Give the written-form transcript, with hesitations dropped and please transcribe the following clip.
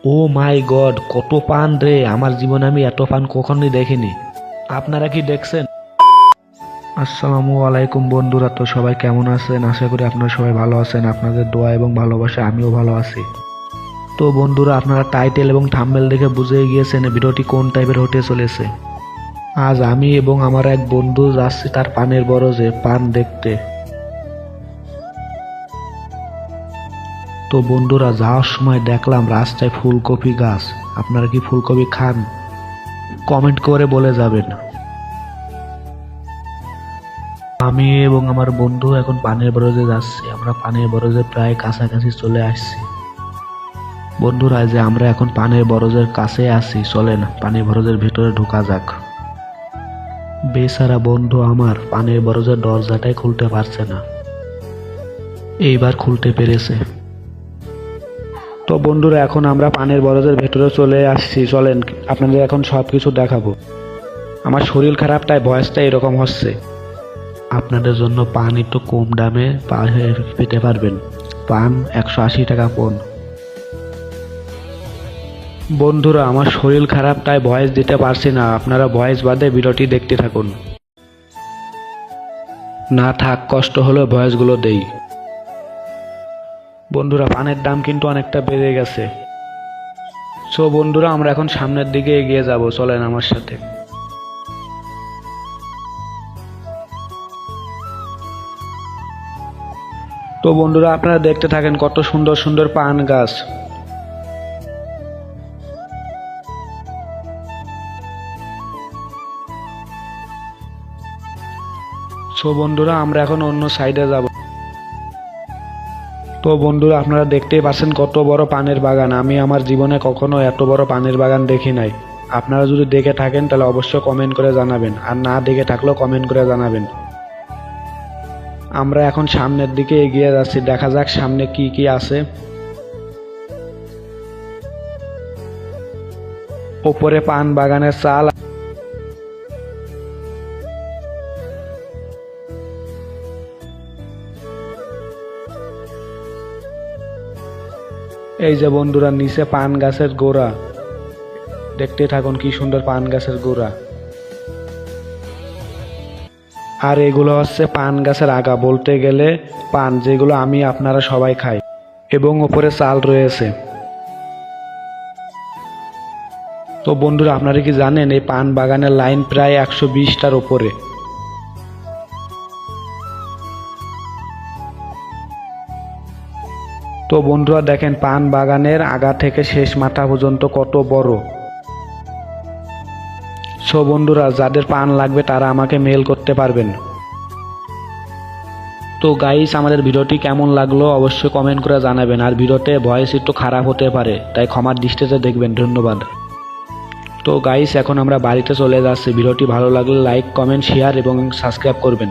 ও মাই god, কত পান রে! আমার জীবনে আমি এত পান কখনোই দেখিনি। আপনারা কি দেখছেন? আসসালামু আলাইকুম বন্ধুরা, তো সবাই কেমন আছেন? আশা করি আপনারা সবাই ভালো আছেন। আপনাদের দোয়া এবং ভালোবাসা আমিও ভালো আছি। তো বন্ধুরা, আপনারা টাইটেল এবং থাম্বনেল দেখে বুঝে গিয়েছেন ভিডিওটি কোন টাইপের হতে চলেছে। আজ আমি এবং আমার এক বন্ধু যাচ্ছি তার পানের বরজে পান দেখতে। তো বন্ধুরা, যাওয়ার সময় দেখলাম রাস্তায় ফুলকপি গাছ। আপনারা কি ফুলকপি খান? কমেন্ট করে বলে যাবেন। আমি এবং আমার বন্ধু এখন পানের বরজে যাচ্ছি। আমরা পানের বরজে প্রায় কাছাকাছি চলে আসছি। বন্ধুরা, যে আমরা এখন পানের বরজের কাছে আছি, চলেন পানের বরজের ভেতরে ঢোকা যাক। বেচারা বন্ধু আমার পানের বরজের দরজাটাই খুলতে পারছে না। এইবার খুলতে পেরেছে। তো বন্ধুরা, এখন আমরা পানের বরজের ভেতরে চলে আসছি। চলেন আপনাদের এখন সবকিছু দেখাবো। আমার শরীর খারাপ, তাই ভয়েসটা এরকম হচ্ছে। আপনাদের জন্য পান একটু কম দামে পেতে পারবেন। পান 180 টাকা পণ। বন্ধুরা, আমার শরীর খারাপ, তাই ভয়েস দিতে পারছি না। আপনারা ভয়েস বাদে ভিডিওটি দেখতে থাকুন। না থাক, কষ্ট হলেও ভয়েসগুলো দেই। বন্ধুরা, পানের দাম কিন্তু অনেকটা বেড়ে গেছে। সো বন্ধুরা, আমরা এখন সামনের দিকে এগিয়ে যাব। চলেন আমার সাথে। তো বন্ধুরা, আপনারা দেখতে থাকেন কত সুন্দর সুন্দর পান গাছ। সো বন্ধুরা, আমরা এখন অন্য সাইডে যাব। তো বন্ধুরা, আপনারা দেখতেই পাচ্ছেন কত বড় পানের বাগান। আমি আমার জীবনে কখনো এত বড় পানের বাগান দেখি নাই। আপনারা যদি দেখে থাকেন তাহলে অবশ্যই কমেন্ট করে জানাবেন, আর না দেখে থাকলেও কমেন্ট করে জানাবেন। আমরা এখন সামনের দিকে এগিয়ে যাচ্ছি। দেখা যাক সামনে কি কি আছে। ওপরে পান বাগানের চাল। এই যে বন্ধুরা, নিচে পান গাছের গোড়া। দেখতে থাকুন কি সুন্দর পান গাছের গোড়া। আর এগুলো হচ্ছে পান গাছের আগা, বলতে গেলে পান যেগুলো আমি আপনারা সবাই খাই। এবং ওপরে চাল রয়েছে। তো বন্ধুরা, আপনারা কি জানেন এই পান বাগানের লাইন প্রায় 120টার উপরে। তো বন্ধুরা দেখেন পান বাগানের আগা থেকে শেষ মাথা পর্যন্ত কত বড়। সো বন্ধুরা, যাদের পান লাগবে তারা আমাকে মেল করতে পারবেন। তো গাইস, আমাদের ভিডিওটি কেমন লাগলো অবশ্যই কমেন্ট করে জানাবেন। আর ভিডিওতে ভয়েস একটু খারাপ হতে পারে, তাই ক্ষমার দৃষ্টিতে দেখবেন। ধন্যবাদ। তো গাইস, এখন আমরা বাড়িতে চলে যাচ্ছি। ভিডিওটি ভালো লাগলে লাইক, কমেন্ট, শেয়ার এবং সাবস্ক্রাইব করবেন।